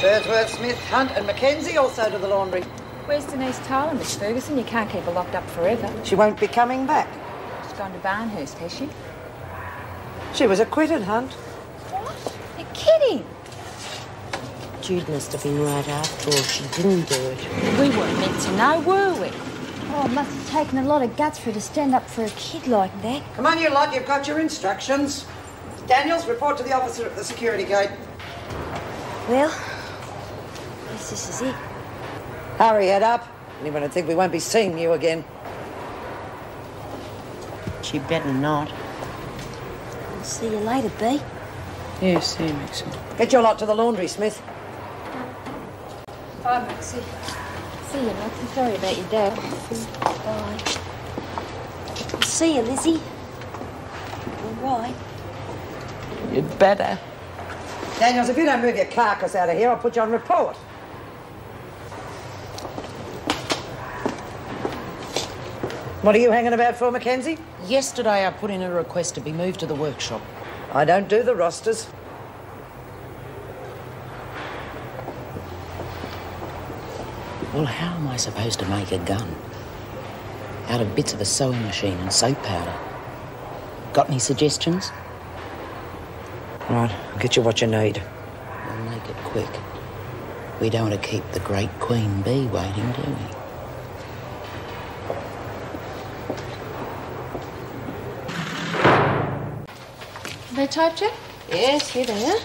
Birdsworth, Smith, Hunt and Mackenzie also to the laundry. Where's Denise Tyler, Miss Ferguson? You can't keep her locked up forever. She won't be coming back. She's gone to Barnhurst, has she? She was acquitted, Hunt. What? You're kidding. Jude must have been right after all. She didn't do it. We weren't meant to know, were we? Oh, it must have taken a lot of guts for her to stand up for a kid like that. Come on, you lot, you've got your instructions. Daniels, report to the officer at the security gate. Well, I guess this is it. Hurry, head up. Anyone would think we won't be seeing you again. She better not. I'll see you later, B. Yes, see you, Maxie. Get your lot to the laundry, Smith. Bye, Maxie. See you, Maxie. Sorry about your dad. Bye. I'll see you, Lizzie. All right. You'd better. Daniels, if you don't move your carcass out of here, I'll put you on report. What are you hanging about for, Mackenzie? Yesterday I put in a request to be moved to the workshop. I don't do the rosters. Well, how am I supposed to make a gun? Out of bits of a sewing machine and soap powder. Got any suggestions? Right, I'll get you what you need. We'll make it quick. We don't want to keep the great Queen Bee waiting, do we? They typed it? Yes, here they are.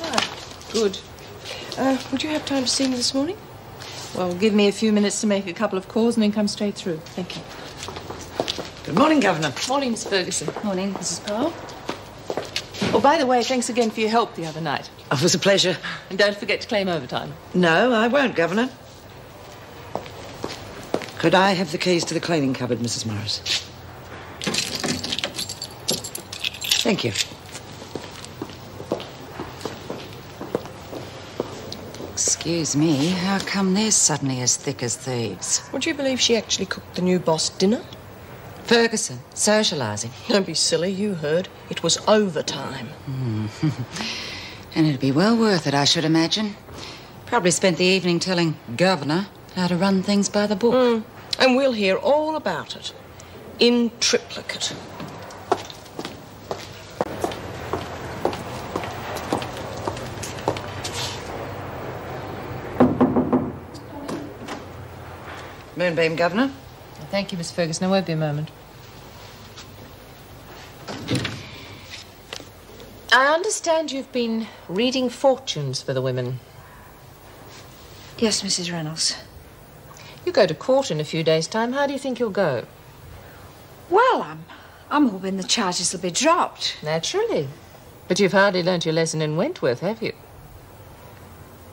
Ah, good. Would you have time to see me this morning? Well, give me a few minutes to make a couple of calls and then come straight through. Thank you. Good morning, Governor. Morning, Miss Ferguson. Morning. Mrs. Powell. Oh, by the way, thanks again for your help the other night. Oh, it was a pleasure. And don't forget to claim overtime. No, I won't, Governor. Could I have the keys to the cleaning cupboard, Mrs. Morris? Thank you. Excuse me, how come they're suddenly as thick as thieves? Would you believe she actually cooked the new boss dinner? Ferguson, socialising. Don't be silly, you heard. It was overtime. And it'd be well worth it, I should imagine. Probably spent the evening telling Governor how to run things by the book. And we'll hear all about it. In triplicate. Moonbeam, Governor. Thank you, Miss Ferguson. I won't be a moment. I understand you've been reading fortunes for the women. Yes, Mrs. Reynolds. You go to court in a few days' time. How do you think you'll go? Well, I'm hoping the charges will be dropped. Naturally. But you've hardly learnt your lesson in Wentworth, have you?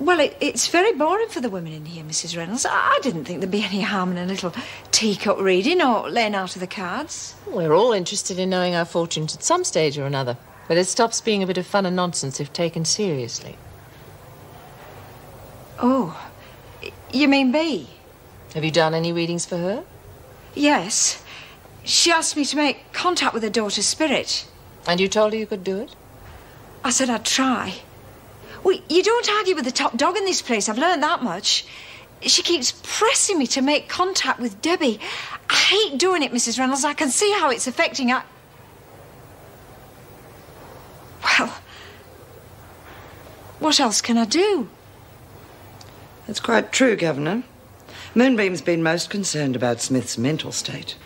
Well, it's very boring for the women in here, Mrs. Reynolds. I didn't think there'd be any harm in a little teacup reading or laying out of the cards. We're all interested in knowing our fortunes at some stage or another. But it stops being a bit of fun and nonsense if taken seriously. Oh, you mean Bea? Have you done any readings for her? Yes. She asked me to make contact with her daughter's spirit. And you told her you could do it? I said I'd try. Well, you don't argue with the top dog in this place. I've learned that much. She keeps pressing me to make contact with Debbie. I hate doing it, Mrs. Reynolds. I can see how it's affecting her. Well, what else can I do? That's quite true, Governor. Moonbeam's been most concerned about Smith's mental state.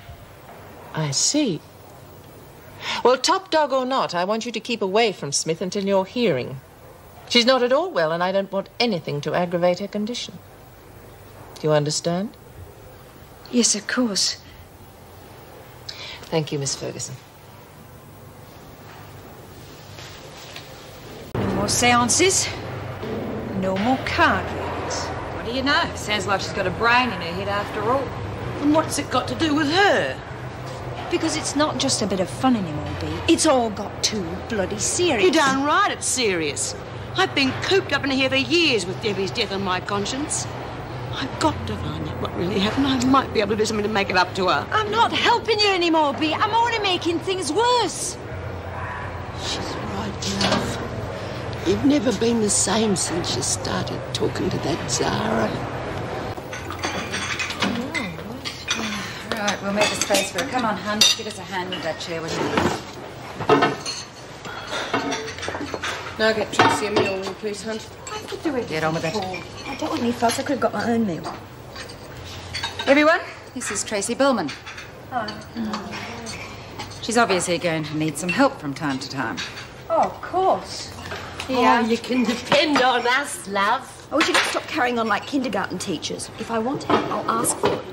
I see. Well, top dog or not, I want you to keep away from Smith until your hearing. She's not at all well, and I don't want anything to aggravate her condition. Do you understand? Yes, of course. Thank you, Miss Ferguson. No more seances. No more card readings. What do you know? Sounds like she's got a brain in her head after all. And what's it got to do with her? Because it's not just a bit of fun anymore, Bea. It's all got too bloody serious. You're darn right it's serious. I've been cooped up in here for years with Debbie's death on my conscience. I've got to find out what really happened. I might be able to do something to make it up to her. I'm not helping you anymore, Bea. I'm only making things worse. She's right, love. You've never been the same since you started talking to that Zara. Right, we'll make a space for her. Come on, hun. Give us a hand with that chair, will you? Now get Tracy a meal, will you please, hun? I could do it. Get on with it. I don't want any fuss. I could have got my own meal. Everyone, this is Tracy Billman. She's obviously going to need some help from time to time. Oh, of course. Oh, you can depend on us, love. Oh, we should stop carrying on like kindergarten teachers. If I want help, I'll ask for it.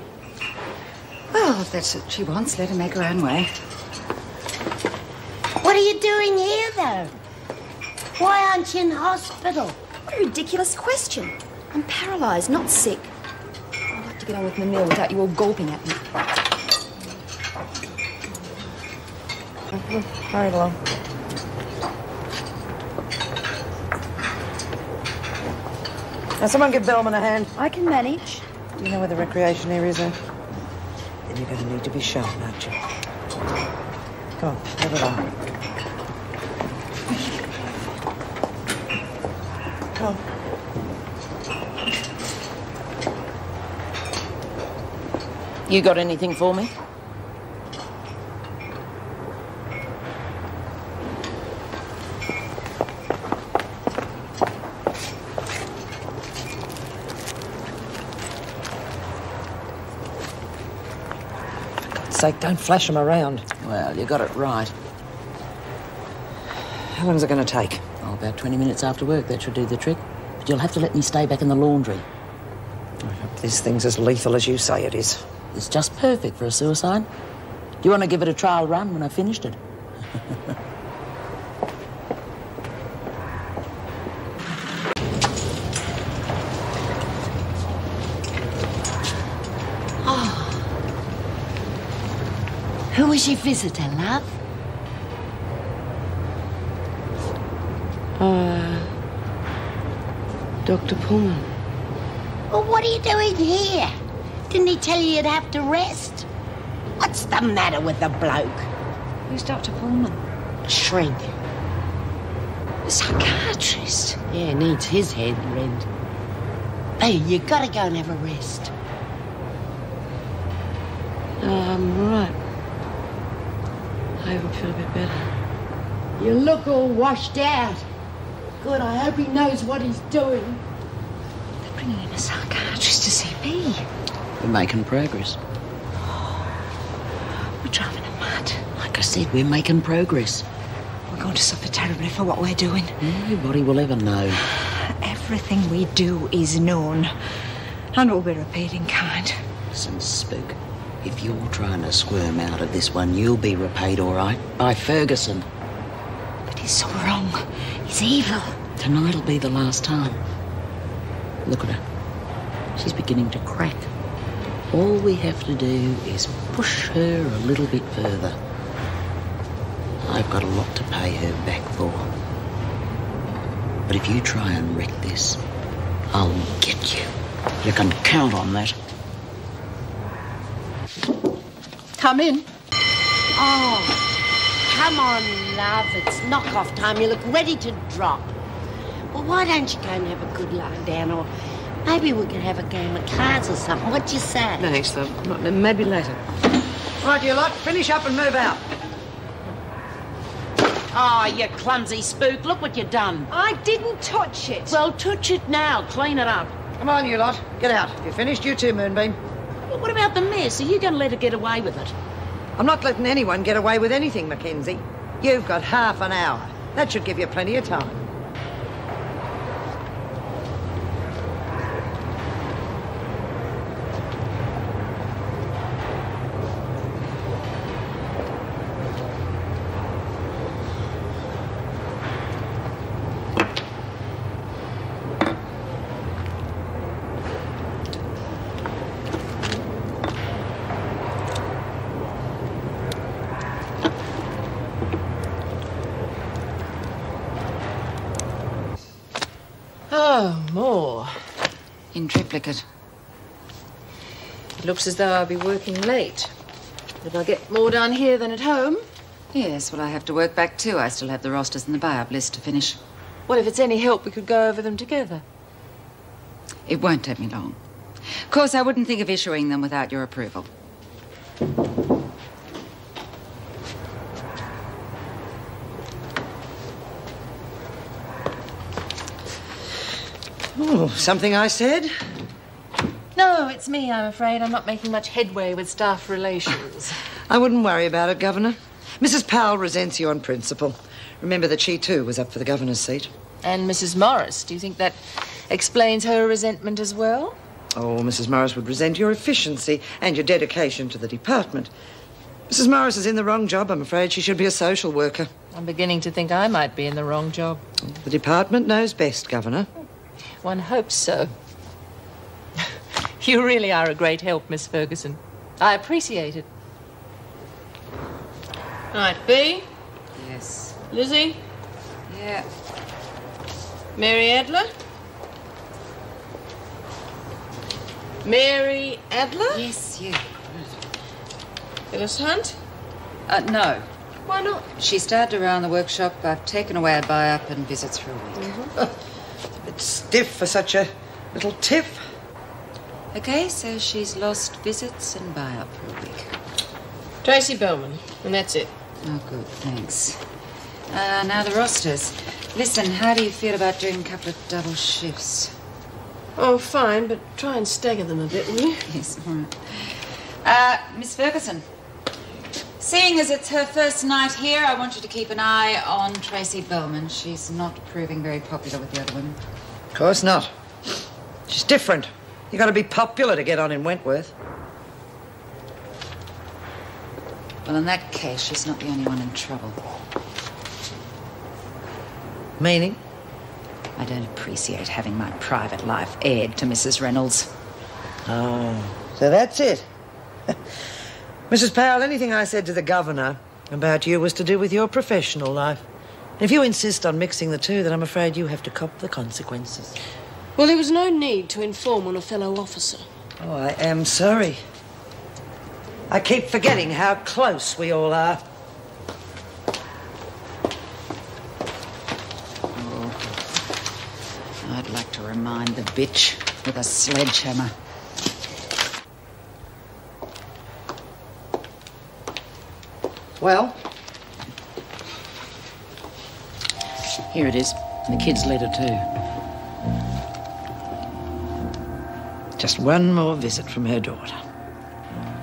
Well, if that's what she wants, let her make her own way. What are you doing here, though? Why aren't you in hospital? What a ridiculous question. I'm paralysed, not sick. I'd like to get on with my meal without you all gulping at me. Hurry along. Now, someone give Bellman a hand. I can manage. Do you know where the recreation areas are? Then you're going to need to be sharp, aren't you? Come on, move along. Come on. You got anything for me? Sake, don't flash them around. Well, you got it right. How long is it going to take? Oh, about 20 minutes after work, that should do the trick. But you'll have to let me stay back in the laundry. This thing's as lethal as you say it is. It's just perfect for a suicide. Do you want to give it a trial run when I've finished it? Who was your visitor, love? Dr. Pullman. Well, what are you doing here? Didn't he tell you you'd have to rest? What's the matter with the bloke? Who's Dr. Pullman? Shrink. A psychiatrist. Yeah, needs his head read. Hey, you gotta go and have a rest. I'm right. I hope I feel a bit better. You look all washed out. Good, I hope he knows what he's doing. They're bringing in a psychiatrist to see me. We're making progress. We're driving him mad. Like I said, we're making progress. We're going to suffer terribly for what we're doing. Nobody will ever know. Everything we do is known. And we'll be repaid in kind. Listen, Spook. If you're trying to squirm out of this one, you'll be repaid, all right, by Ferguson. But he's so wrong. He's evil. Tonight'll be the last time. Look at her. She's beginning to crack. All we have to do is push her a little bit further. I've got a lot to pay her back for. But if you try and wreck this, I'll get you. You can count on that. Come in. Oh, come on, love. It's knock-off time. You look ready to drop. Well, why don't you go and have a good lie down, or maybe we could have a game of cards or something. What do you say? Thanks, love. Maybe later. Right, you lot, finish up and move out. Oh, you clumsy Spook. Look what you've done. I didn't touch it. Well, touch it now. Clean it up. Come on, you lot. Get out. You finished? You too, Moonbeam. Well, what about the mess? Are you going to let her get away with it? I'm not letting anyone get away with anything, Mackenzie. You've got half an hour. That should give you plenty of time. Oh, more. In triplicate. It looks as though I'll be working late. But I'll get more done here than at home. Yes, well, I have to work back too. I still have the rosters and the buy-up list to finish. Well, if it's any help, we could go over them together. It won't take me long. Of course, I wouldn't think of issuing them without your approval. Oh, something I said? No, it's me, I'm afraid. I'm not making much headway with staff relations. I wouldn't worry about it, Governor. Mrs. Powell resents you on principle. Remember that she, too, was up for the governor's seat. And Mrs. Morris, do you think that explains her resentment as well? Oh, Mrs. Morris would resent your efficiency and your dedication to the department. Mrs. Morris is in the wrong job, I'm afraid. She should be a social worker. I'm beginning to think I might be in the wrong job. The department knows best, Governor. One hopes so. You really are a great help, Miss Ferguson. I appreciate it. Right, B, Yes. Lizzie, Yeah. Mary Adler. Mary Adler? Yes, you. Phyllis Hunt? No. Why not? She started around the workshop. I've taken away a buy-up and visits for a week. A bit stiff for such a little tiff. Okay, so she's lost visits and buy-up for a week. Tracy Bowman, and that's it. Oh, good, thanks. Now the rosters. Listen, how do you feel about doing a couple of double shifts? Oh, fine, but try and stagger them a bit, will you? Yes, all right. Miss Ferguson, seeing as it's her first night here, I want you to keep an eye on Tracy Bowman. She's not proving very popular with the other women. Of course not. She's different. You got to be popular to get on in Wentworth. Well, in that case, she's not the only one in trouble. Meaning? I don't appreciate having my private life aired to Mrs. Reynolds. Oh, so that's it. Mrs. Powell, anything I said to the governor about you was to do with your professional life. If you insist on mixing the two, then I'm afraid you have to cop the consequences. Well, there was no need to inform on a fellow officer. Oh, I am sorry. I keep forgetting how close we all are. I'd like to remind the bitch with a sledgehammer. Well? Here it is. The kid's letter, too. Just one more visit from her daughter.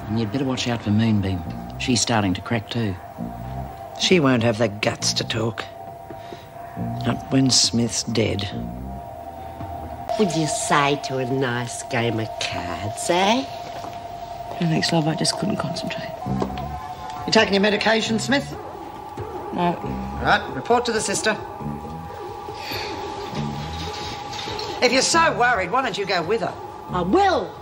And you'd better watch out for Moonbeam. She's starting to crack, too. She won't have the guts to talk. Not when Smith's dead. Would you say to a nice game of cards, eh? Thanks, love. I just couldn't concentrate. You taking your medication, Smith? No. All right, report to the sister. If you're so worried, why don't you go with her? I will.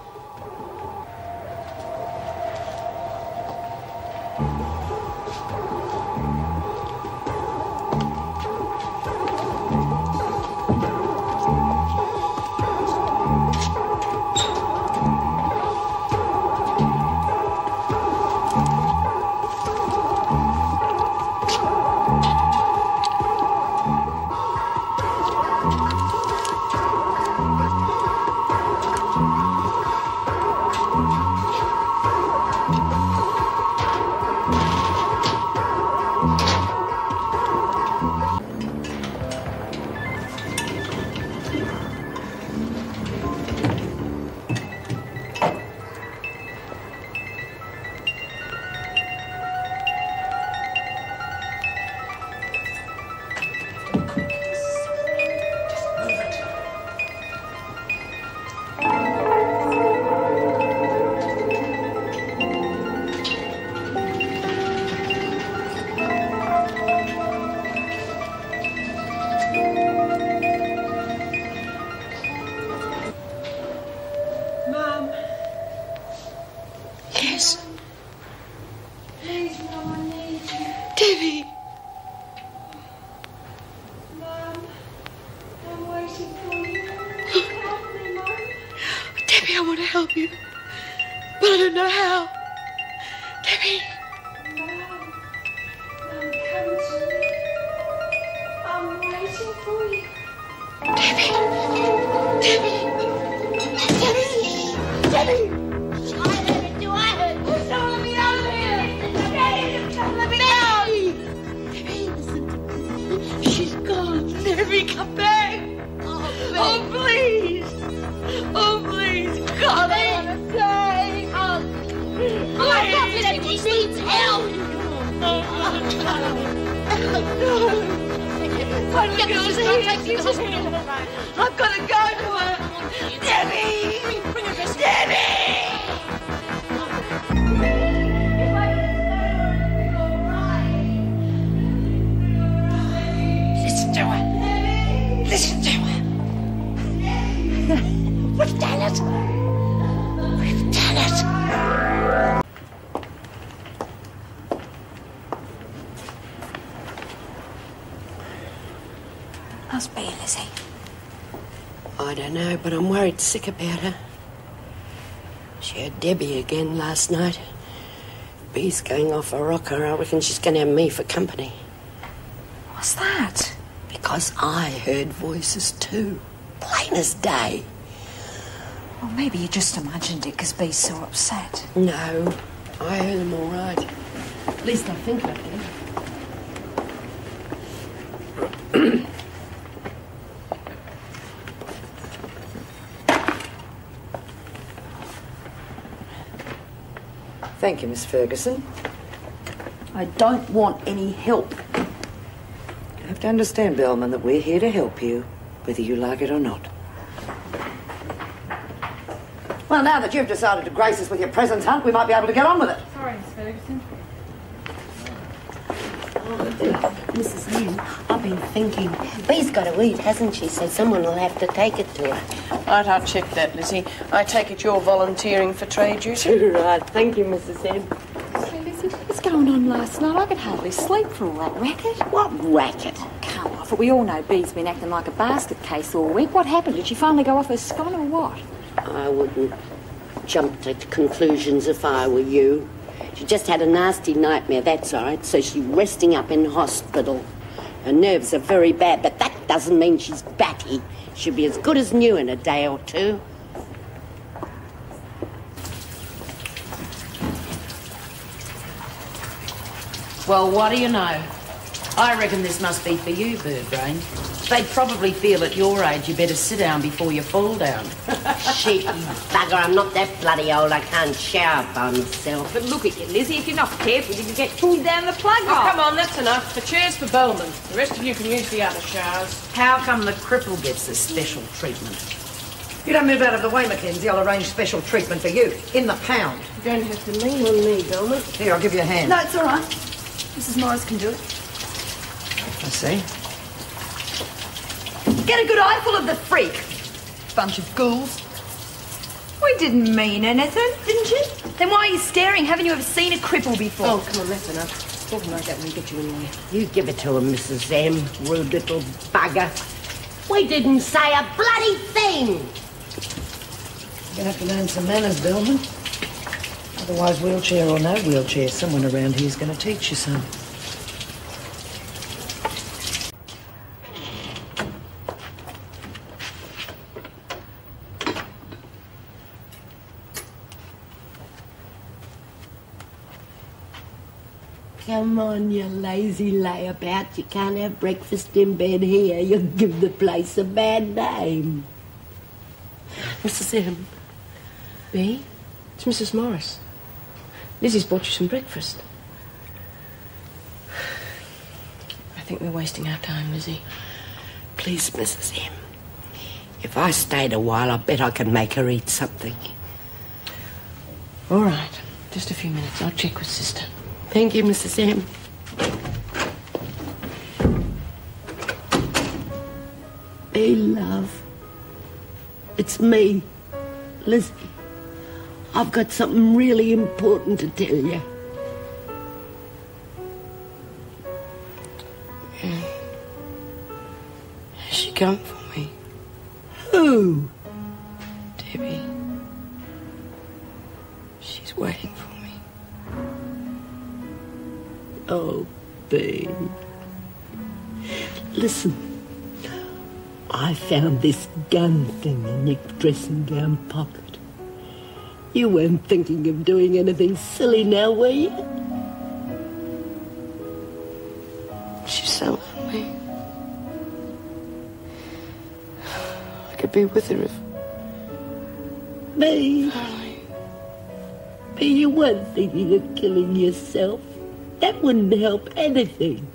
Debbie, I want to help you, but I don't know how. Debbie. Mum, come to me. I'm waiting for you. I've got to go to her. Debbie! Debbie! Listen to her. Listen to her. We've done it. We've done it. How's Bea, Lizzie? I don't know, but I'm worried sick about her. She heard Debbie again last night. Bea's going off a rocker. I reckon she's going to have me for company. What's that? Because I heard voices too. Plain as day. Well, maybe you just imagined it because Bea's so upset. No, I heard them all right. At least I think I did. Thank you, Miss Ferguson. I don't want any help. You have to understand, Bellman, that we're here to help you, whether you like it or not. Well, now that you've decided to grace us with your presence, Hunt, we might be able to get on with it. Sorry, Miss Ferguson. Mrs. Lynn, I've been thinking. Bea's got to eat, hasn't she? So someone will have to take it to her. Right, I'll check that, Lizzie. I take it you're volunteering for trade duty? Right, thank you, Mrs. M. So, Lizzie, what was going on last night? I could hardly sleep for all that racket. What racket? Come off it. We all know Bea's been acting like a basket case all week. What happened? Did she finally go off her scone or what? I wouldn't jump to conclusions if I were you. She just had a nasty nightmare, that's all right, so she's resting up in hospital. Her nerves are very bad, but that doesn't mean she's batty. She'll be as good as new in a day or two. Well, what do you know? I reckon this must be for you, Birdbrain. They'd probably feel at your age you better sit down before you fall down. Shit, you bugger, I'm not that bloody old. I can't shower by myself. But look at you, Lizzie. If you're not careful, you can get pulled down the plug Oh, come on, that's enough. The chair's for Bellman. The rest of you can use the other showers. How come the cripple gets this special treatment? You don't move out of the way, Mackenzie. I'll arrange special treatment for you. In the pound. You don't have to lean on me, Bellman. Here, I'll give you a hand. No, it's all right. Mrs. Morris can do it. I see. Get a good eyeful of the freak. Bunch of ghouls. We didn't mean anything, didn't you? Then why are you staring? Haven't you ever seen a cripple before? Oh, come on, that's enough. Talking like that will get you anywhere. You give it to him, Mrs. M, rude little bugger. We didn't say a bloody thing. You're going to have to learn some manners, Bellman. Otherwise, wheelchair or no wheelchair, someone around here's going to teach you some. Come on, you lazy layabout. You can't have breakfast in bed here. You'll give the place a bad name. Mrs. M. Bea? It's Mrs. Morris. Lizzie's bought you some breakfast. I think we're wasting our time, Lizzie. Please, Mrs. M. If I stayed a while, I bet I could make her eat something. All right. Just a few minutes. I'll check with Sister. Thank you, Mrs. M. Hey, love. It's me, Lizzie. I've got something really important to tell you. Yeah. Has she come for me? Who? Debbie. She's waiting for me. Oh, babe. Listen, I found this gun thing in your dressing gown pocket. You weren't thinking of doing anything silly now, were you? She's so lonely. I could be with her if... Me? But you weren't thinking of killing yourself. That wouldn't help anything.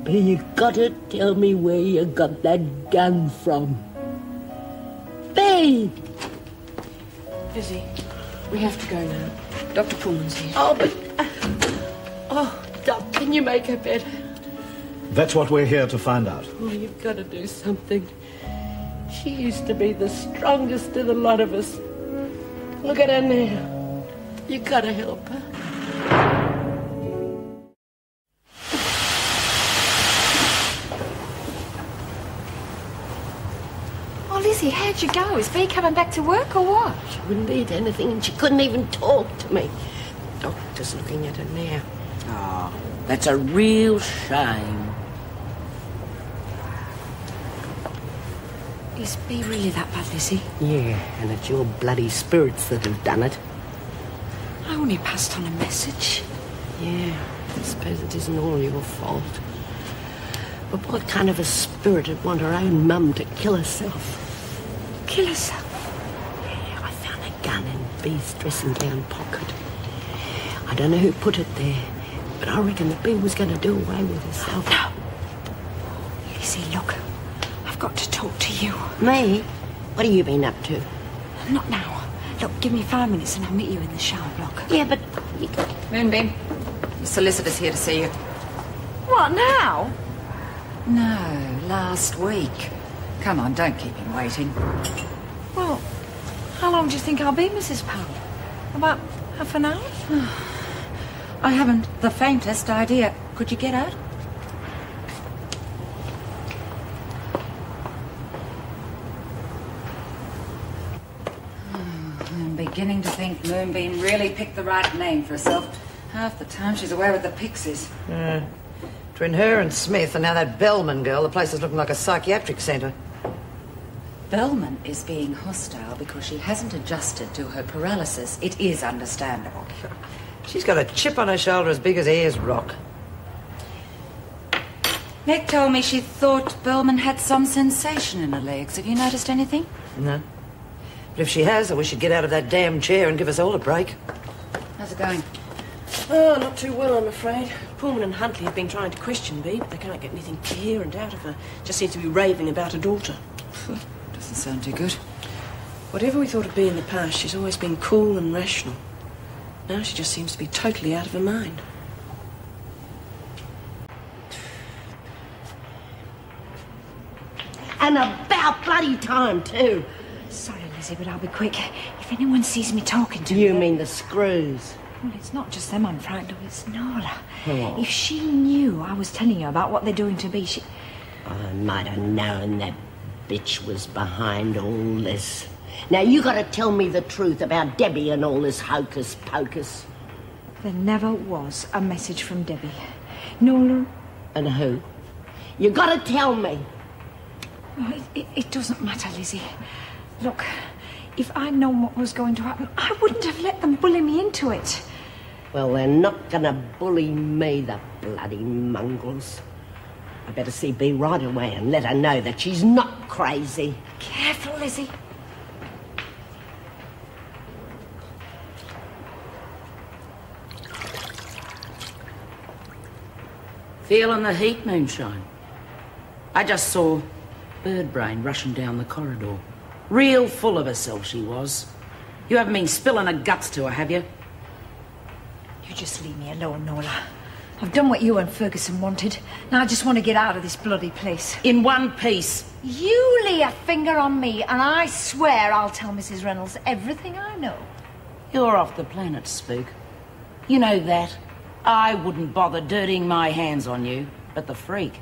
But you gotta tell me where you got that gun from. Babe! Lizzie, we have to go now. Dr. Pullman's here. Oh, but... oh, Doc, can you make her better? That's what we're here to find out. Oh, you've got to do something. She used to be the strongest of the lot of us. Look at her now. You gotta help her. Oh, Lizzie, how'd you go? Is Bea coming back to work or what? She wouldn't eat anything and she couldn't even talk to me. Doctor's looking at her now. Oh, that's a real shame. Is Bea really that bad, Lizzie? Yeah, and it's your bloody spirits that have done it. I only passed on a message. Yeah, I suppose it isn't all your fault. But what kind of a spirit would want her own mum to kill herself? Kill herself? Yeah, I found a gun in Bea's dressing gown pocket. I don't know who put it there, but I reckon that Bea was going to do away with herself. No. Lizzie, look. I've got to talk to you. Me? What have you been up to? Not now. Look, give me 5 minutes and I'll meet you in the shower block. Yeah, but... Moonbeam, the solicitor's here to see you. What, now? No, last week. Come on, don't keep him waiting. Well, how long do you think I'll be, Mrs. Powell? About half an hour? I haven't the faintest idea. Could you get out? I'm beginning to think Moonbeam really picked the right name for herself. Half the time she's away with the pixies. Between her and Smith and now that Bellman girl, the place is looking like a psychiatric centre. Bellman is being hostile because she hasn't adjusted to her paralysis. It is understandable. She's got a chip on her shoulder as big as Ayers Rock. Meg told me she thought Bellman had some sensation in her legs. Have you noticed anything? No. But if she has, I wish she'd get out of that damn chair and give us all a break. How's it going? Oh, not too well, I'm afraid. Pullman and Huntley have been trying to question Bea, but they can't get anything coherent out of her. Just seems to be raving about her daughter. Doesn't sound too good. Whatever we thought of Bea in the past, she's always been cool and rational. Now she just seems to be totally out of her mind. And about bloody time, too. Sorry, Lizzie, but I'll be quick. If anyone sees me talking to You her... mean the screws? Well, it's not just them I'm frightened of, it's Nola. Oh. If she knew I was telling you about what they're doing to Bea, she... I might have known that bitch was behind all this. Now, you got to tell me the truth about Debbie and all this hocus-pocus. There never was a message from Debbie. Nola... And who? You got to tell me. Oh, it doesn't matter, Lizzie. Look, if I'd known what was going to happen, I wouldn't have let them bully me into it. Well, they're not going to bully me, the bloody mongrels. I better see Bea right away and let her know that she's not crazy. Careful, Lizzie. Feeling the heat, Moonshine? I just saw Birdbrain rushing down the corridor. Real full of herself she was. You haven't been spilling her guts to her, have you? You just leave me alone, Nola. I've done what you and Ferguson wanted. Now I just want to get out of this bloody place. In one piece. You lay a finger on me, and I swear I'll tell Mrs. Reynolds everything I know. You're off the planet, Spook. You know that. I wouldn't bother dirtying my hands on you, but the freak.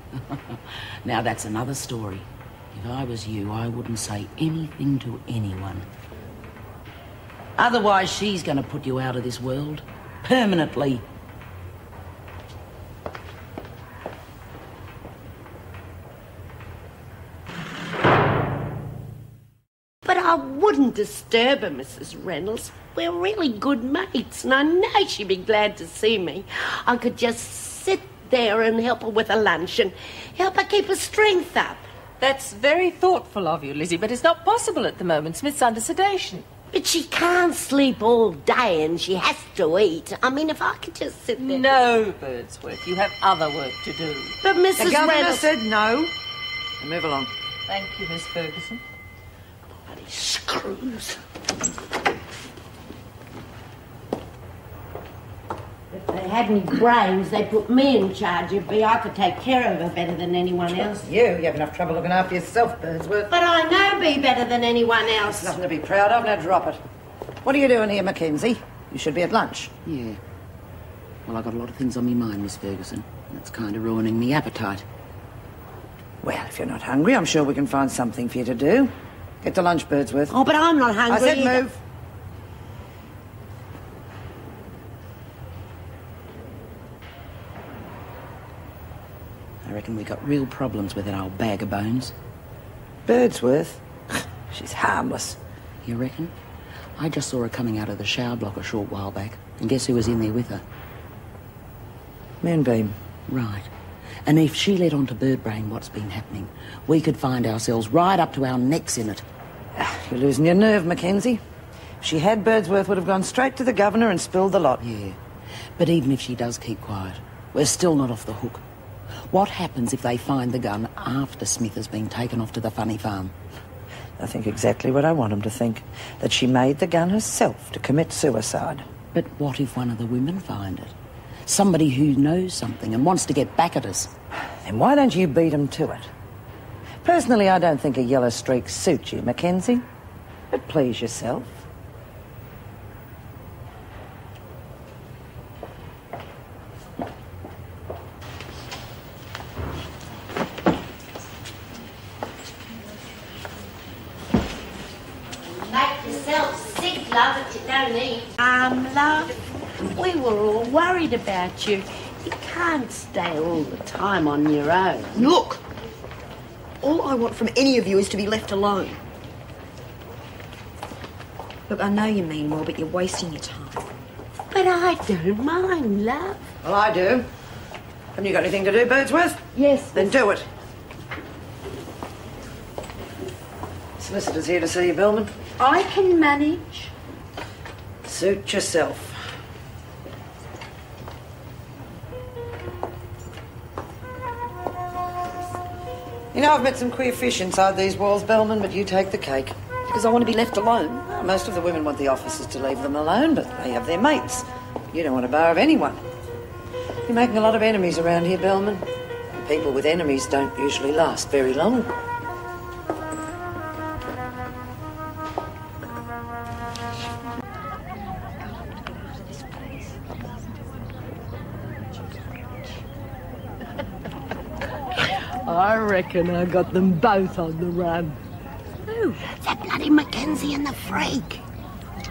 Now that's another story. If I was you, I wouldn't say anything to anyone. Otherwise, she's going to put you out of this world. Permanently. But I wouldn't disturb her, Mrs. Reynolds. We're really good mates, and I know she'd be glad to see me. I could just sit there and help her with her lunch and help her keep her strength up. That's very thoughtful of you, Lizzie, but it's not possible at the moment. Smith's under sedation. But she can't sleep all day and she has to eat. I mean, if I could just sit there... No, Birdsworth, you have other work to do. But Mrs. The governor Reynolds... said no. Now move along. Thank you, Miss Ferguson. Bloody screws. If they had any brains, they'd put me in charge of me. I could take care of her better than anyone else. You have enough trouble looking after yourself, Birdsworth. But I know Bea better than anyone else. Nothing to be proud of, now drop it. What are you doing here, Mackenzie? You should be at lunch. Yeah. Well, I've got a lot of things on my mind, Miss Ferguson. That's kind of ruining me appetite. Well, if you're not hungry, I'm sure we can find something for you to do. Get to lunch, Birdsworth. Oh, but I'm not hungry I said either. move. I reckon we got real problems with that old bag of bones. Birdsworth? She's harmless. You reckon? I just saw her coming out of the shower block a short while back. And guess who was in there with her? Moonbeam. Right. And if she let on to Birdbrain what's been happening, we could find ourselves right up to our necks in it. You're losing your nerve, Mackenzie. If she had, Birdsworth would have gone straight to the governor and spilled the lot. Yeah. But even if she does keep quiet, we're still not off the hook. What happens if they find the gun after Smith has been taken off to the funny farm? I think exactly what I want them to think. That she made the gun herself to commit suicide. But what if one of the women find it? Somebody who knows something and wants to get back at us. Then why don't you beat them to it? Personally, I don't think a yellow streak suits you, Mackenzie. But please yourself. Make yourself sick, love, if you don't eat. Love, we were all worried about you. You can't stay all the time on your own. Look, all I want from any of you is to be left alone. Look, I know you mean well, but you're wasting your time. But I don't mind, love. Well, I do. Haven't you got anything to do, Birdsworth? Yes. Then do it. Solicitor's here to see you, Billman. I can manage. Suit yourself. You know, I've met some queer fish inside these walls, Bellman, but you take the cake. Because I want to be left alone. Well, most of the women want the officers to leave them alone, but they have their mates. You don't want a bar of anyone. You're making a lot of enemies around here, Bellman. And people with enemies don't usually last very long. I reckon I got them both on the run. Who? That bloody Mackenzie and the freak.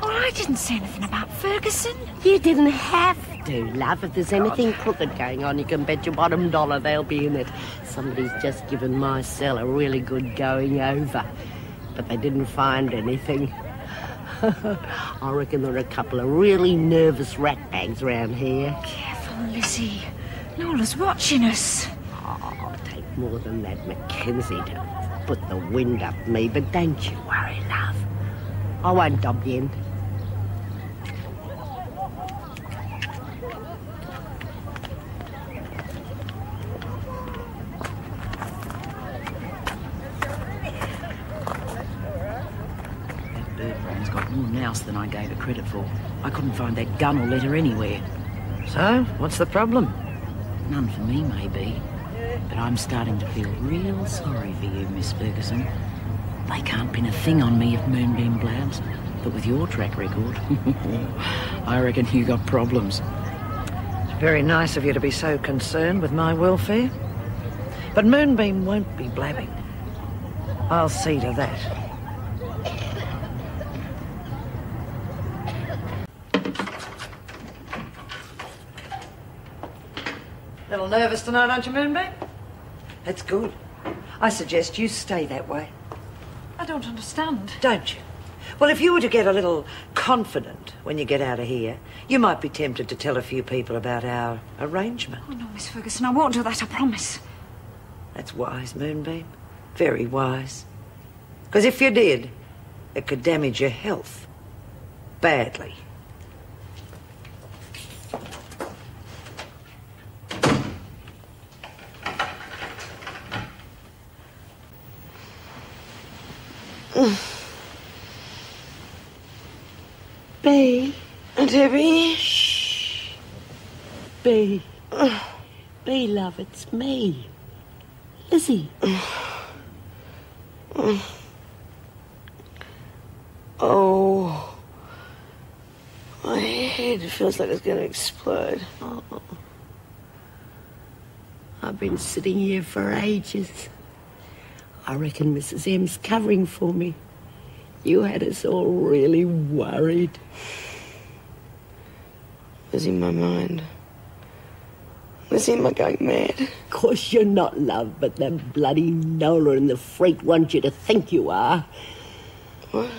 Oh, I didn't say anything about Ferguson. You didn't have to, love. If there's anything crooked going on, you can bet your bottom dollar they'll be in it. Somebody's just given my cell a really good going over. But they didn't find anything. I reckon there are a couple of really nervous ratbags around here. Careful, Lizzie. Nola's watching us. Oh, take more than that, Mackenzie, to put the wind up me. But don't you worry, love. I won't dob you in. Birdbrain's got more nous than I gave her credit for. I couldn't find that gun or letter anywhere. So, what's the problem? None for me, maybe. But I'm starting to feel real sorry for you, Miss Ferguson. They can't pin a thing on me if Moonbeam blabs. But with your track record, I reckon you got problems. It's very nice of you to be so concerned with my welfare. But Moonbeam won't be blabbing. I'll see to that. Little nervous tonight, aren't you, Moonbeam? That's good. I suggest you stay that way. I don't understand. Don't you? Well, if you were to get a little confident when you get out of here, you might be tempted to tell a few people about our arrangement. Oh, no, Miss Ferguson, I won't do that, I promise. That's wise, Moonbeam. Very wise. Because if you did, it could damage your health. Badly. Bea. Debbie. Shh. Bea. Bea, love, it's me. Lizzie. Oh. My head feels like it's going to explode. Oh. I've been sitting here for ages. I reckon Mrs. M's covering for me. You had us all really worried. Lizzie, my mind. Lizzie, am I going mad? Of course you're not, love, but the bloody Nola and the freak want you to think you are. What?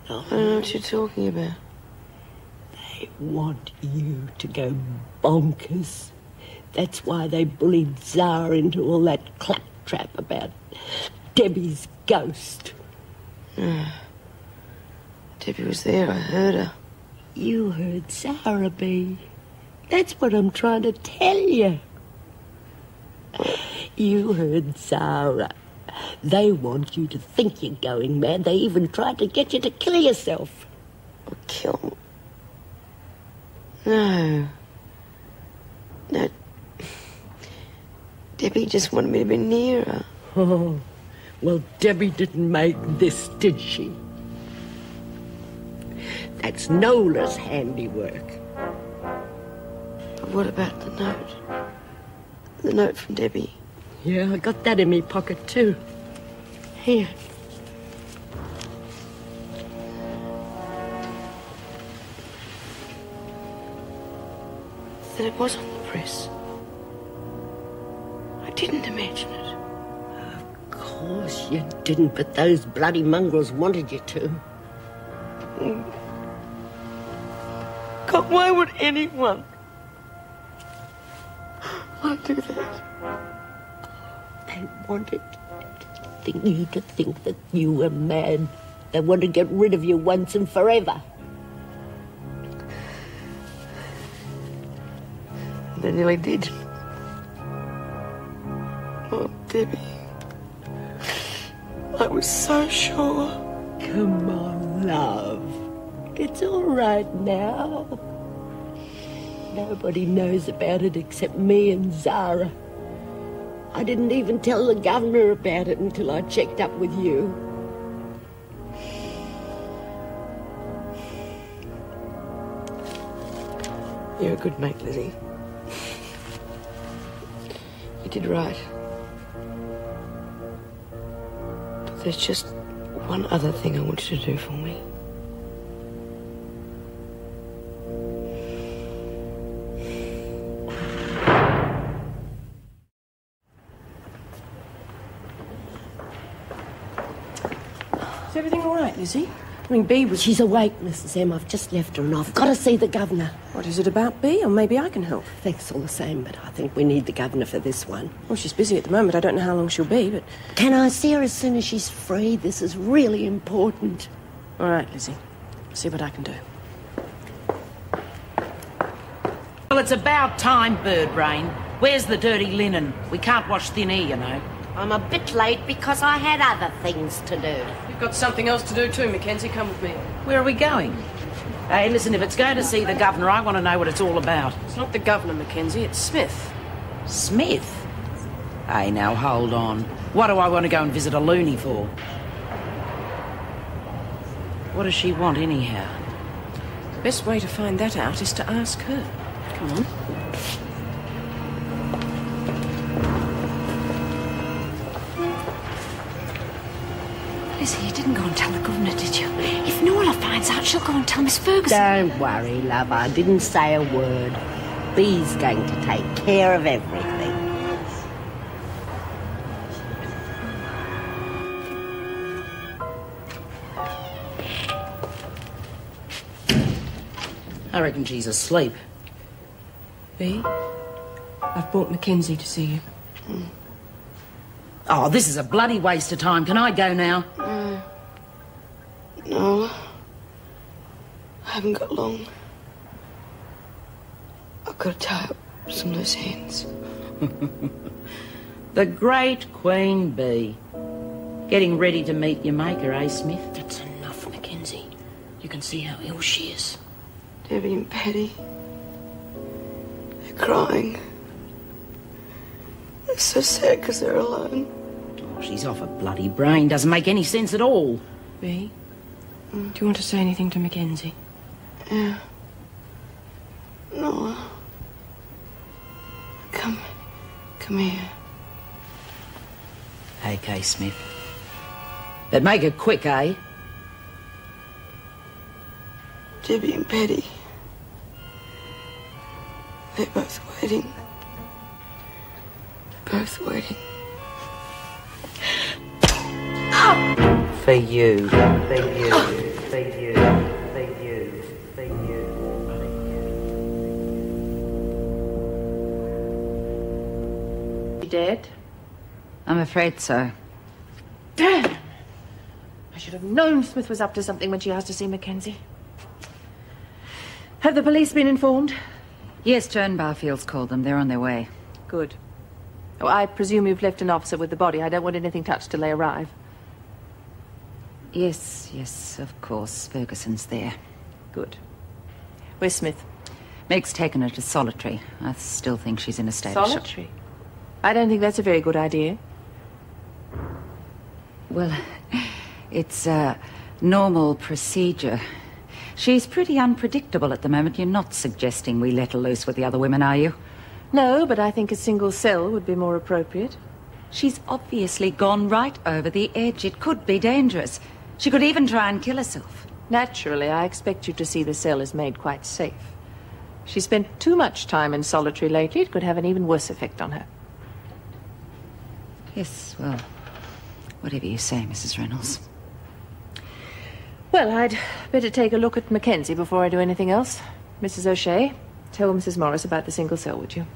I don't know what you're talking about. They want you to go bonkers. That's why they bullied Zara into all that claptrap about Debbie's ghost. Debbie was there, I heard her. You heard Zara, Bea. That's what I'm trying to tell you. You heard Zara. They want you to think you're going mad. They even tried to get you to kill yourself. Or kill... No. No. Debbie just wanted me to be near her. Oh, well, Debbie didn't make this, did she? That's Nola's handiwork. But what about the note? The note from Debbie? Yeah, I got that in my pocket, too. Here. That it was on the press. I didn't imagine it. Of course you didn't, but those bloody mongrels wanted you to. God, why would anyone want to do that? They wanted you to think that you were mad. They wanted to get rid of you once and forever. They nearly did. Oh, Debbie. I was so sure. Come on, love. It's all right now. Nobody knows about it except me and Zara. I didn't even tell the governor about it until I checked up with you. You're a good mate, Lizzie. You did right. But there's just one other thing I want you to do for me. Is everything all right, Lizzie? I mean, Bea was... She's awake, Mrs. M. I've just left her and I've got to see the governor. What is it about Bea? Or maybe I can help. Thanks all the same, but I think we need the governor for this one. Well, she's busy at the moment. I don't know how long she'll be, but... Can I see her as soon as she's free? This is really important. All right, Lizzie. See what I can do. Well, it's about time, Birdbrain. Where's the dirty linen? We can't wash thin air, you know. I'm a bit late because I had other things to do. You've got something else to do too, Mackenzie. Come with me. Where are we going? Hey, listen, if it's going to see the governor, I want to know what it's all about. It's not the governor, Mackenzie. It's Smith. Smith? Hey, now, hold on. What do I want to go and visit a loony for? What does she want, anyhow? The best way to find that out is to ask her. Come on. Lizzie, you didn't go and tell the governor, did you? If Nola finds out, she'll go and tell Miss Ferguson. Don't worry, love. I didn't say a word. Bea's going to take care of everything. I reckon she's asleep. B, I've brought Mackenzie to see you. Oh, this is a bloody waste of time. Can I go now? No. I haven't got long. I've got to tie up some loose ends. The great Queen Bee. Getting ready to meet your maker, eh, Smith? That's enough, Mackenzie. You can see how ill she is. Debbie and Patty. They're crying. They're so sad because they're alone. Oh, she's off her bloody brain. Doesn't make any sense at all. B, do you want to say anything to Mackenzie? Yeah. No. Come here. Okay, Smith. But make it quick, eh? Debbie and Patty. They're both waiting. Both waiting. For you. For you. For you. For you. For you. She dead? I'm afraid so. Damn! I should have known Smith was up to something when she asked to see Mackenzie. Have the police been informed? Yes, Joan Barfield's called them. They're on their way. Good. Oh, I presume you've left an officer with the body. I don't want anything touched till they arrive. Yes, of course. Ferguson's there. Good. Where's Smith? Meg's taken her to solitary. I still think she's in a state of shock. Solitary? I don't think that's a very good idea. Well, it's a normal procedure. She's pretty unpredictable at the moment. You're not suggesting we let her loose with the other women, are you? No, but I think a single cell would be more appropriate. She's obviously gone right over the edge. It could be dangerous. She could even try and kill herself. Naturally, I expect you to see the cell is made quite safe. She spent too much time in solitary lately. It could have an even worse effect on her. Yes, well, whatever you say, Mrs. Reynolds. Well, I'd better take a look at Mackenzie before I do anything else. Mrs. O'Shea, tell Mrs. Morris about the single cell, would you?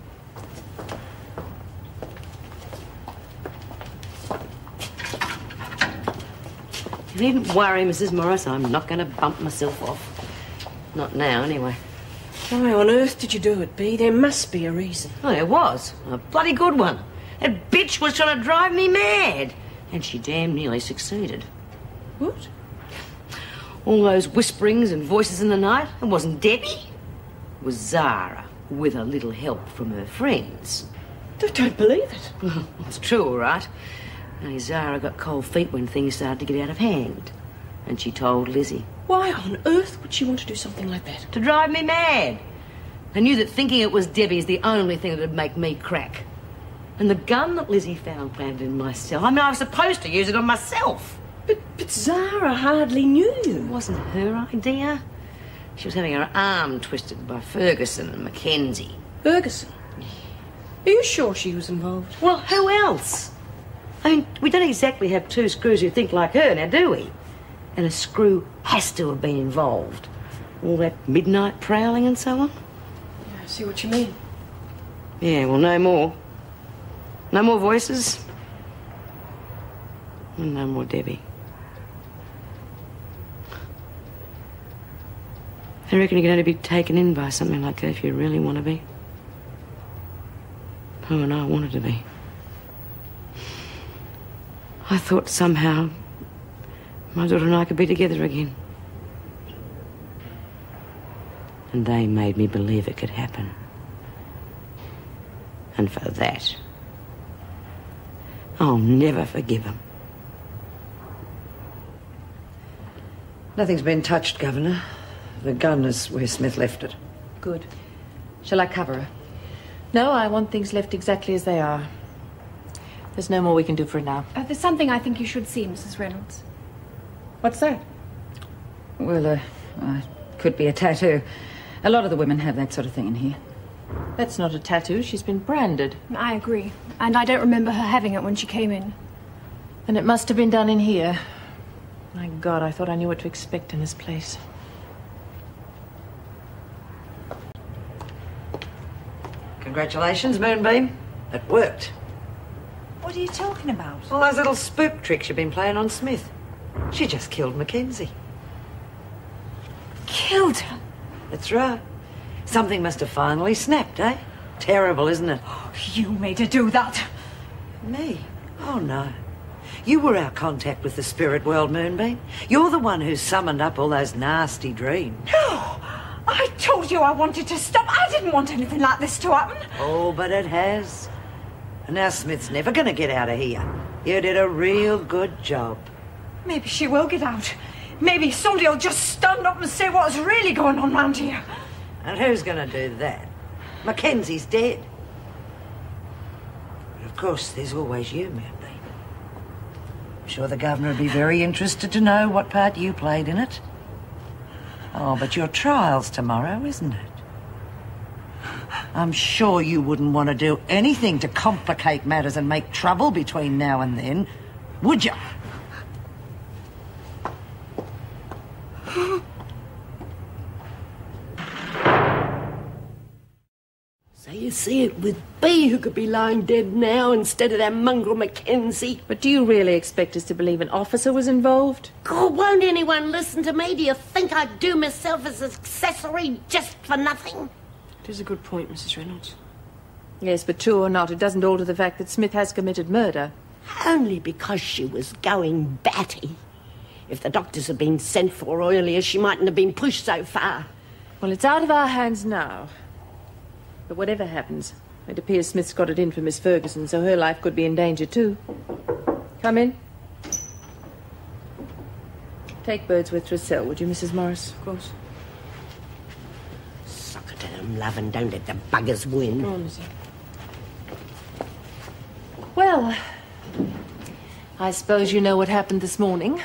You needn't worry, Mrs. Morris. I'm not going to bump myself off. Not now, anyway. Why on earth did you do it, B? There must be a reason. Oh, there was. A bloody good one. That bitch was trying to drive me mad. And she damn nearly succeeded. What? All those whisperings and voices in the night, it wasn't Debbie. It was Zara, with a little help from her friends. I don't believe it. Well, it's true, all right. Only Zara got cold feet when things started to get out of hand. And she told Lizzie. Why on earth would she want to do something like that? To drive me mad. I knew that thinking it was Debbie is the only thing that would make me crack. And the gun that Lizzie found planted in my cell, I mean, I was supposed to use it on myself. But Zara hardly knew you. It wasn't her idea. She was having her arm twisted by Ferguson and Mackenzie. Ferguson? Are you sure she was involved? Well, who else? I mean, we don't exactly have two screws who think like her, now do we? And a screw has to have been involved. All that midnight prowling and so on. Yeah, I see what you mean. Yeah, well, no more. No more voices. And no more Debbie. I reckon you can only be taken in by something like that if you really want to be. Oh, and I wanted to be. I thought somehow my daughter and I could be together again. And they made me believe it could happen. And for that, I'll never forgive them. Nothing's been touched, Governor. The gun is where Smith left it. Good. Shall I cover her? No, I want things left exactly as they are. There's no more we can do for now. There's something I think you should see, Mrs. Reynolds. What's that? Well, could be a tattoo. A lot of the women have that sort of thing in here. That's not a tattoo. She's been branded. I agree. And I don't remember her having it when she came in. And it must have been done in here. My God, I thought I knew what to expect in this place. Congratulations, Moonbeam. It worked. What are you talking about? All those little spook tricks you've been playing on Smith. She just killed Mackenzie. Killed her? That's right. Something must have finally snapped, eh? Terrible, isn't it? Oh, you made her do that. Me? Oh, no. You were our contact with the spirit world, Moonbeam. You're the one who summoned up all those nasty dreams. No! I told you I wanted to stop. I didn't want anything like this to happen. Oh, but it has. And now Smith's never going to get out of here. You did a real good job. Maybe she will get out. Maybe somebody will just stand up and say what's really going on round here. And who's going to do that? Mackenzie's dead. But of course, there's always you, Moonbeam. I'm sure the governor would be very interested to know what part you played in it. Oh, but your trial's tomorrow, isn't it? I'm sure you wouldn't want to do anything to complicate matters and make trouble between now and then, would you? So you see, it with B who could be lying dead now instead of that mongrel Mackenzie. But do you really expect us to believe an officer was involved? God, won't anyone listen to me? Do you think I'd do myself as an accessory just for nothing? It is a good point, Mrs. Reynolds. Yes, but true or not, it doesn't alter the fact that Smith has committed murder. Only because she was going batty. If the doctors had been sent for earlier, she mightn't have been pushed so far. Well, it's out of our hands now. But whatever happens, it appears Smith's got it in for Miss Ferguson, so her life could be in danger too. Come in. Take Birdsworth to a cell, would you, Mrs. Morris? Of course. Suck it to them, love, and don't let the buggers win. Come on, Missy. Well, I suppose you know what happened this morning.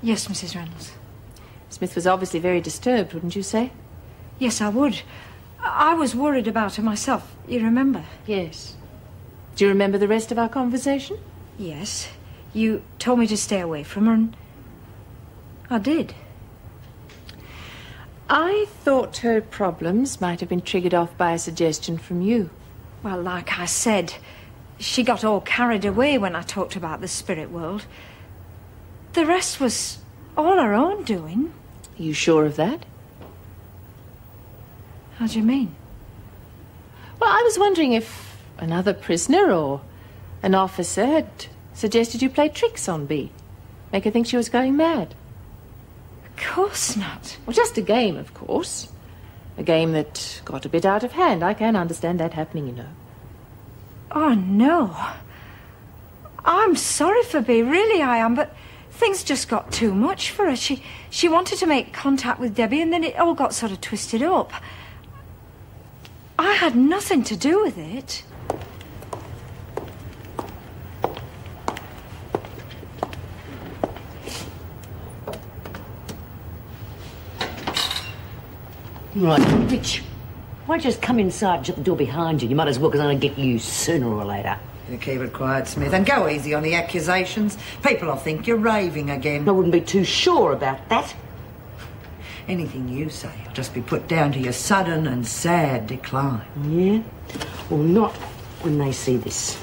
Yes, Mrs. Reynolds. Smith was obviously very disturbed, wouldn't you say? Yes, I would. I was worried about her myself, you remember? Yes. Do you remember the rest of our conversation? Yes. You told me to stay away from her, and I did. I thought her problems might have been triggered off by a suggestion from you. Well, like I said, she got all carried away when I talked about the spirit world. The rest was all her own doing. Are you sure of that? How do you mean? Well, I was wondering if another prisoner or an officer had suggested you play tricks on B. Make her think she was going mad. Of course not. Well, just a game, of course. A game that got a bit out of hand. I can understand that happening, you know. Oh, no. I'm sorry for B, really I am, but things just got too much for her. She wanted to make contact with Debbie, and then it all got sort of twisted up. I had nothing to do with it. Right, Rich, why don't you just come inside and shut the door behind you? You might as well, because I'm going to get you sooner or later. You keep it quiet, Smith, and go easy on the accusations. People will think you're raving again. I wouldn't be too sure about that. Anything you say will just be put down to your sudden and sad decline. Yeah? Well, not when they see this.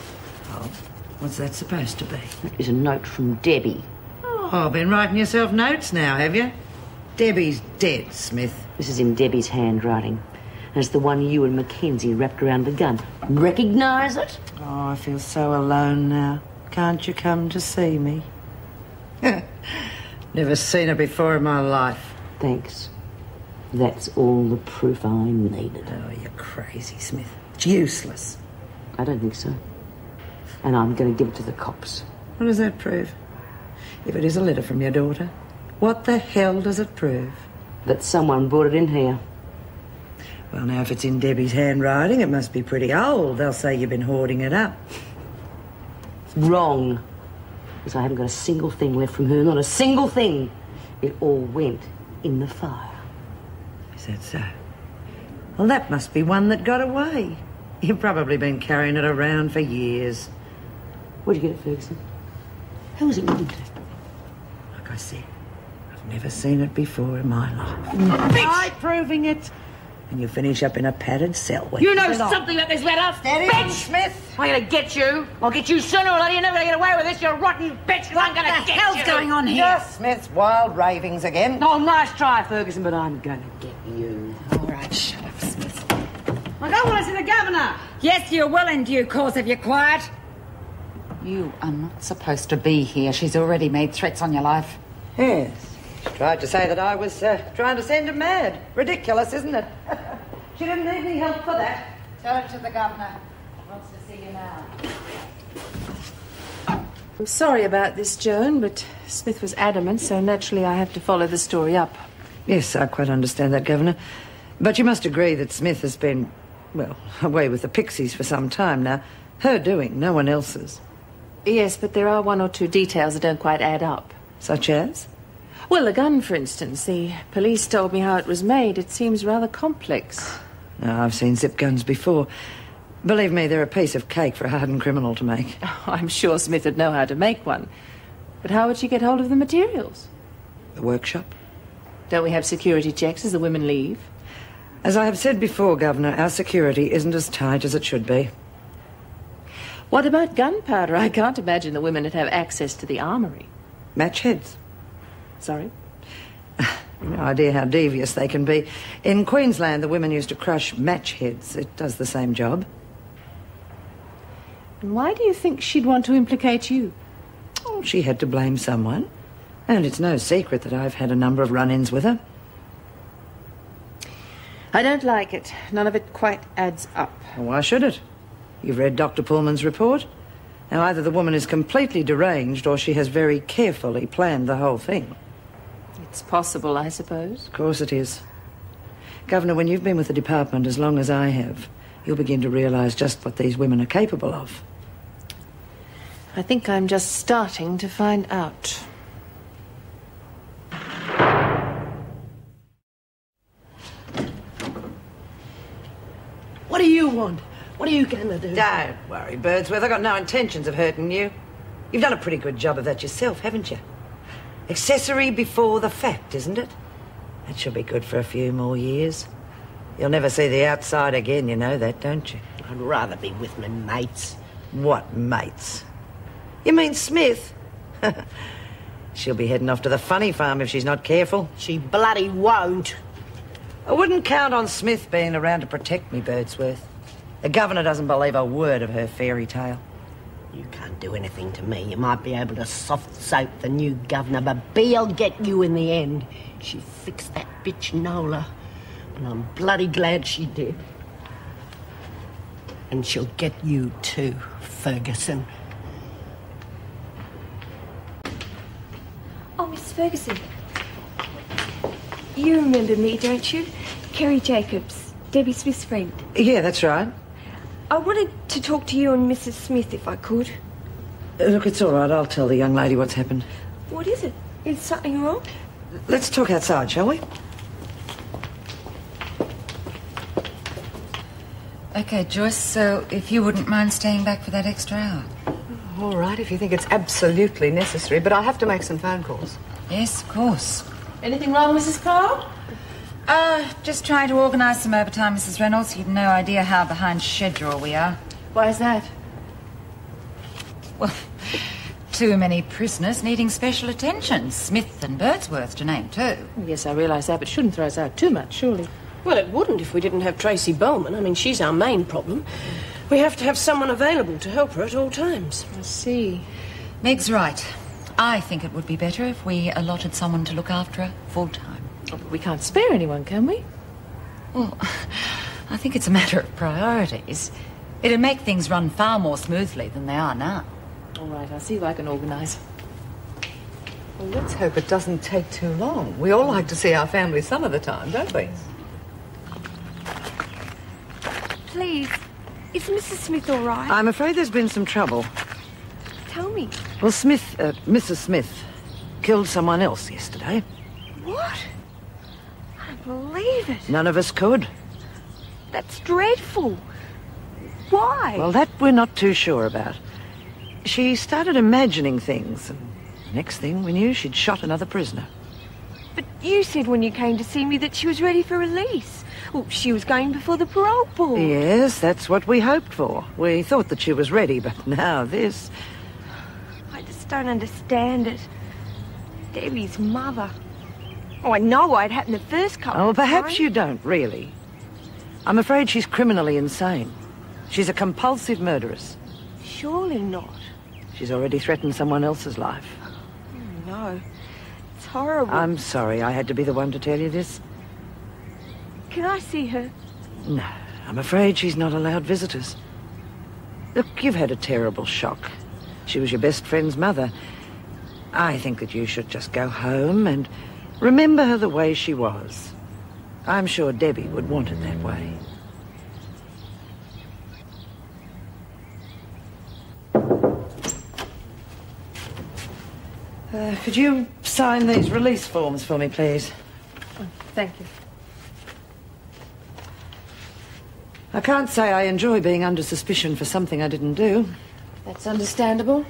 Oh, what's that supposed to be? It is a note from Debbie. Oh, been writing yourself notes now, have you? Debbie's dead, Smith. This is in Debbie's handwriting. And it's the one you and Mackenzie wrapped around the gun. Recognise it? Oh, I feel so alone now. Can't you come to see me? Never seen her before in my life. Thanks. That's all the proof I needed. Oh, you're crazy, Smith. It's useless. I don't think so. And I'm going to give it to the cops. What does that prove? If it is a letter from your daughter, what the hell does it prove? That someone brought it in here. Well, now, if it's in Debbie's handwriting, it must be pretty old. They'll say you've been hoarding it up. Wrong. Because I haven't got a single thing left from her, not a single thing. It all went in the fire. Is that so? Well, that must be one that got away. You've probably been carrying it around for years. Where'd you get it, Ferguson? Who was it written to? Like I said, I've never seen it before in my life. Try proving it. And you finish up in a padded cell. You know something about this letter? Steady bitch! on, Smith. I'm gonna get you. I'll get you sooner or later. You're never gonna get away with this, you rotten bitch. I'm gonna get you. What the hell's going on here? Just Smith's wild ravings again. Oh, nice try, Ferguson, but I'm gonna get you. All right, shut up, Smith. I don't want to see the governor. Yes, you will in due course if you're quiet. You are not supposed to be here. She's already made threats on your life. Yes. She tried to say that I was trying to send her mad. Ridiculous, isn't it? She didn't need any help for that. Tell it to the governor. He wants to see you now. I'm sorry about this, Joan, but Smith was adamant, so naturally I have to follow the story up. Yes, I quite understand that, Governor. But you must agree that Smith has been, well, away with the Pixies for some time now. Her doing, no one else's. Yes, but there are one or two details that don't quite add up. Such as? Well, the gun, for instance. The police told me how it was made. It seems rather complex. No, I've seen zip guns before. Believe me, they're a piece of cake for a hardened criminal to make. Oh, I'm sure Smith would know how to make one. But how would she get hold of the materials? The workshop. Don't we have security checks as the women leave? As I have said before, Governor, our security isn't as tight as it should be. What about gunpowder? I can't imagine the women would have access to the armory. Match heads. Sorry? No idea how devious they can be. In Queensland, the women used to crush match heads. It does the same job. And why do you think she'd want to implicate you? Oh, she had to blame someone. And it's no secret that I've had a number of run-ins with her. I don't like it. None of it quite adds up. Well, why should it? You've read Dr. Pullman's report. Now, either the woman is completely deranged or she has very carefully planned the whole thing. It's possible, I suppose. Of course it is. Governor, when you've been with the department as long as I have, you'll begin to realise just what these women are capable of. I think I'm just starting to find out. What do you want? What are you going to do? Don't worry, Birdsworth. I've got no intentions of hurting you. You've done a pretty good job of that yourself, haven't you? Accessory before the fact, isn't it? That should be good for a few more years. You'll never see the outside again, you know that, don't you? I'd rather be with my mates. What mates? You mean Smith? She'll be heading off to the funny farm if she's not careful. She bloody won't. I wouldn't count on Smith being around to protect me, Birdsworth. The governor doesn't believe a word of her fairy tale. You can't do anything to me. You might be able to soft soap the new governor, but Bea'll get you in the end. She fixed that bitch Nola, and I'm bloody glad she did. And she'll get you too, Ferguson. Oh, Miss Ferguson. You remember me, don't you? Kerry Jacobs, Debbie Smith's friend. Yeah, that's right. I wanted to talk to you and Mrs. Smith if I could. Look, it's all right. I'll tell the young lady what's happened. What is it? Is something wrong? Let's talk outside, shall we? Okay, Joyce, so if you wouldn't mind staying back for that extra hour. All right, if you think it's absolutely necessary, but I'll have to make some phone calls. Yes, of course. Anything wrong, Mrs. Carr? Just trying to organise some overtime, Mrs. Reynolds. You've no idea how behind schedule we are. Why is that? Well, too many prisoners needing special attention. Smith and Birdsworth to name two. Yes, I realise that, but shouldn't throw us out too much, surely. Well, it wouldn't if we didn't have Tracy Bowman. I mean, she's our main problem. We have to have someone available to help her at all times. I see. Meg's right. I think it would be better if we allotted someone to look after her full-time. Oh, but we can't spare anyone, can we? Well, I think it's a matter of priorities. It'd make things run far more smoothly than they are now. All right, I'll see if I can organise. Well, let's hope it doesn't take too long. We all like to see our family some of the time, don't we? Please, is Mrs. Smith all right? I'm afraid there's been some trouble. Tell me. Well, Mrs. Smith killed someone else yesterday. What? I don't believe it. None of us could. That's dreadful. Why? Well, that we're not too sure about. She started imagining things, and the next thing we knew, she'd shot another prisoner. But you said when you came to see me that she was ready for release. Well, she was going before the parole board. Yes, that's what we hoped for. We thought that she was ready, but now this... I just don't understand it. Debbie's mother. Oh, I know why it happened the first couple Oh, of perhaps times. you don't, really. I'm afraid she's criminally insane. She's a compulsive murderess. Surely not. She's already threatened someone else's life. Oh, no. It's horrible. I'm sorry I had to be the one to tell you this. Can I see her? No, I'm afraid she's not allowed visitors. Look, you've had a terrible shock. She was your best friend's mother. I think that you should just go home and remember her the way she was. I'm sure Debbie would want it that way. Could you sign these release forms for me, please? Oh, thank you. I can't say I enjoy being under suspicion for something I didn't do. That's understandable.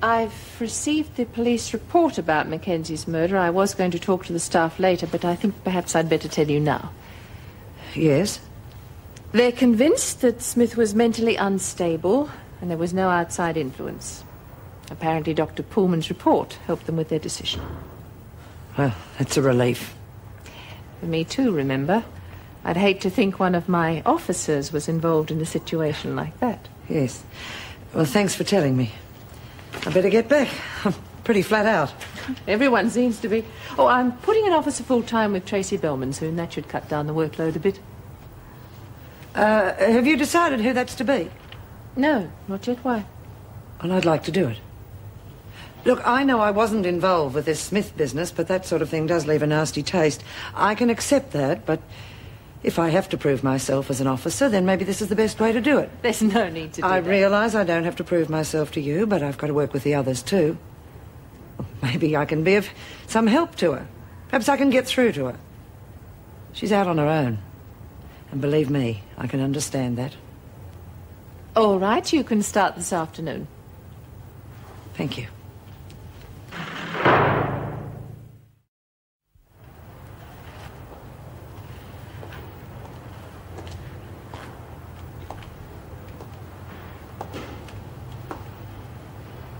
I've received the police report about Mackenzie's murder. I was going to talk to the staff later, but I think perhaps I'd better tell you now. Yes? They're convinced that Smith was mentally unstable and there was no outside influence. Apparently Dr. Pullman's report helped them with their decision. Well, that's a relief. For me too, remember? I'd hate to think one of my officers was involved in a situation like that. Yes. Well, thanks for telling me. I better get back. I'm pretty flat out. Everyone seems to be. Oh, I'm putting an officer full-time with Tracy Bellman soon. That should cut down the workload a bit. Have you decided who that's to be? No, not yet. Why? Well, I'd like to do it. Look, I know I wasn't involved with this Smith business, but that sort of thing does leave a nasty taste. I can accept that, but if I have to prove myself as an officer, then maybe this is the best way to do it. There's no need to do I that. realise I don't have to prove myself to you, but I've got to work with the others too. Maybe I can be of some help to her. Perhaps I can get through to her. She's out on her own. And believe me, I can understand that. All right, you can start this afternoon. Thank you.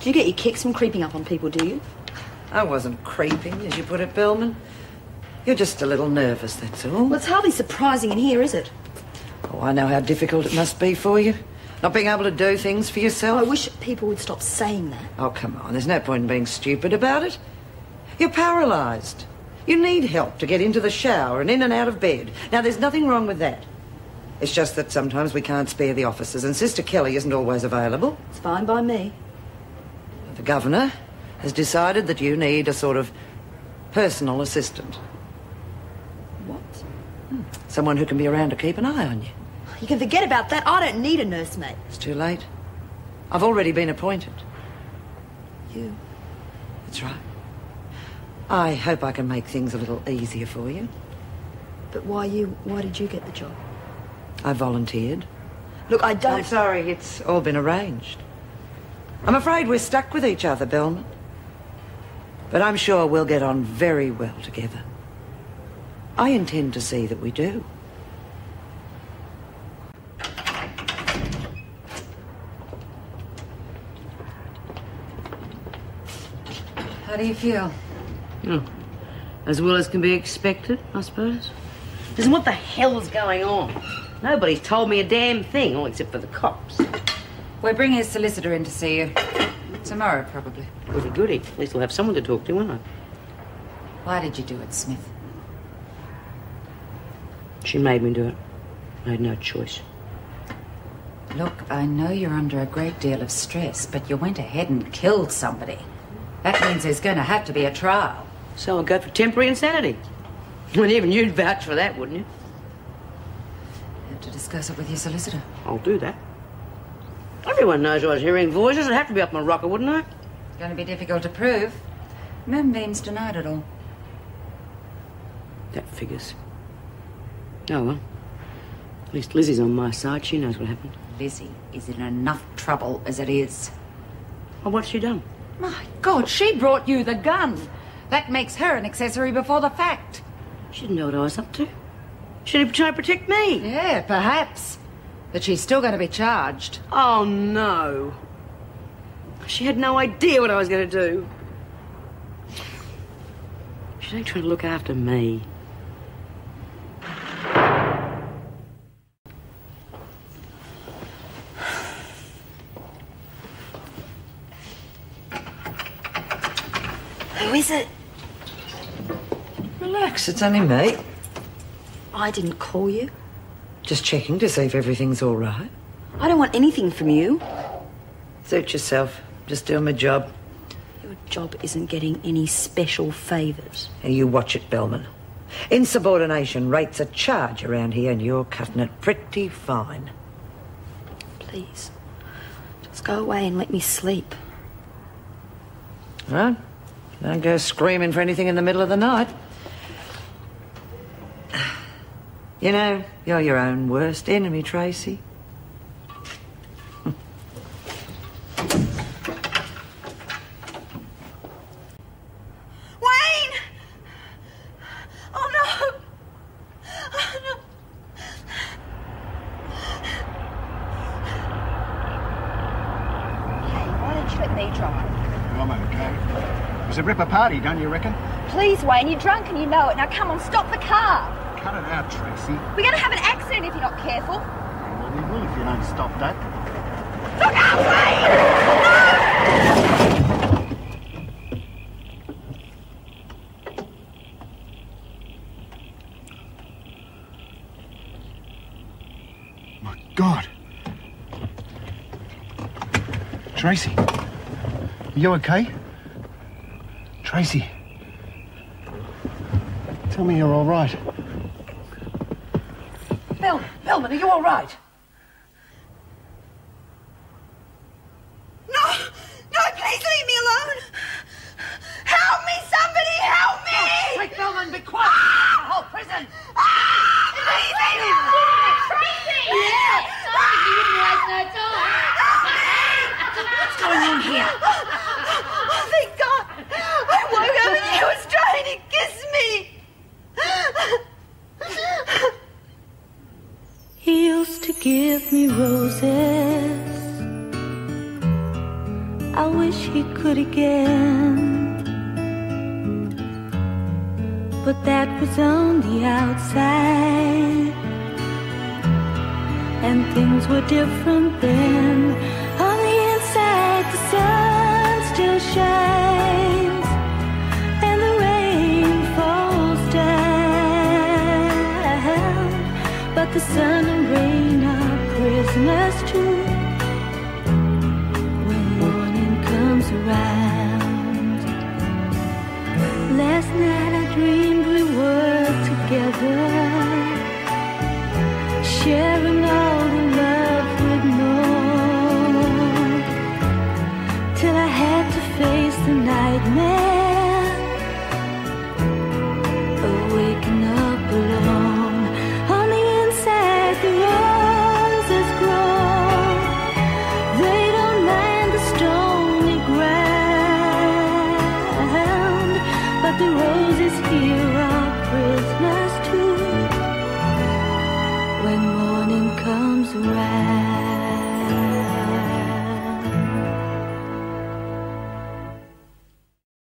Do you get your kicks from creeping up on people, do you? I wasn't creeping, as you put it, Bellman. You're just a little nervous, that's all. Well, it's hardly surprising in here, is it? Oh, I know how difficult it must be for you. Not being able to do things for yourself. I wish people would stop saying that. Oh, come on. There's no point in being stupid about it. You're paralysed. You need help to get into the shower and in and out of bed. Now, there's nothing wrong with that. It's just that sometimes we can't spare the officers, and Sister Kelly isn't always available. It's fine by me. The Governor has decided that you need a sort of personal assistant. What? Someone who can be around to keep an eye on you. You can forget about that. I don't need a nursemaid. It's too late. I've already been appointed. You? That's right. I hope I can make things a little easier for you. But why you? Why did you get the job? I volunteered. Look, I don't... I'm sorry, it's all been arranged. I'm afraid we're stuck with each other, Bellman. But I'm sure we'll get on very well together. I intend to see that we do. How do you feel? Oh, as well as can be expected, I suppose. Listen, what the hell's going on? Nobody's told me a damn thing, all except for the cops. We're bringing a solicitor in to see you. Tomorrow, probably. Goody goody. At least we'll have someone to talk to, won't I? Why did you do it, Smith? She made me do it. I had no choice. Look, I know you're under a great deal of stress, but you went ahead and killed somebody. That means there's going to have to be a trial. So I'll go for temporary insanity. And even you'd vouch for that, wouldn't you? You have to discuss it with your solicitor. I'll do that. Everyone knows I was hearing voices. I'd have to be up my rocker, wouldn't I? It's going to be difficult to prove. Moonbeam's denied it all. That figures. Oh, well. At least Lizzie's on my side. She knows what happened. Lizzie is in enough trouble as it is. Well, what's she done? My God, she brought you the gun. That makes her an accessory before the fact. She didn't know what I was up to. She didn't try to protect me. Yeah, perhaps. But she's still going to be charged. Oh, no. She had no idea what I was going to do. She ain't trying to look after me. Who is it? Relax, it's only me. I didn't call you. Just checking to see if everything's all right. I don't want anything from you. Suit yourself. Just doing my job. Your job isn't getting any special favours. Now you watch it, Bellman. Insubordination rates a charge around here, and you're cutting it pretty fine. Please, just go away and let me sleep. All right? Don't go screaming for anything in the middle of the night. You know, you're your own worst enemy, Tracy. Wayne! Oh, no! Oh, no! Hey, why don't you let me drive? I'm okay. It was a ripper party, don't you reckon? Please, Wayne, you're drunk and you know it. Now, come on, stop the car. Cut it out, Tracy. We're going to have an accident if you're not careful. Well, we will if you don't stop that. Look out, Wayne! My God. Tracy, are you okay? Tracy. Tell me you're all right. Bellman, are you all right? No! No, please leave me alone! Help me, somebody, help me! Oh, quick, Bellman, be quiet! The whole prison! Please leave me alone! Tracy! What's going on here? Oh, thank God! I woke up and he was trying to kiss me! He used to give me roses. I wish he could again, but that was on the outside, and things were different then. On the inside, the sun still shines, and the rain falls down, but the sun and rain are prisoners too. When morning comes around, last night I dreamed we were together.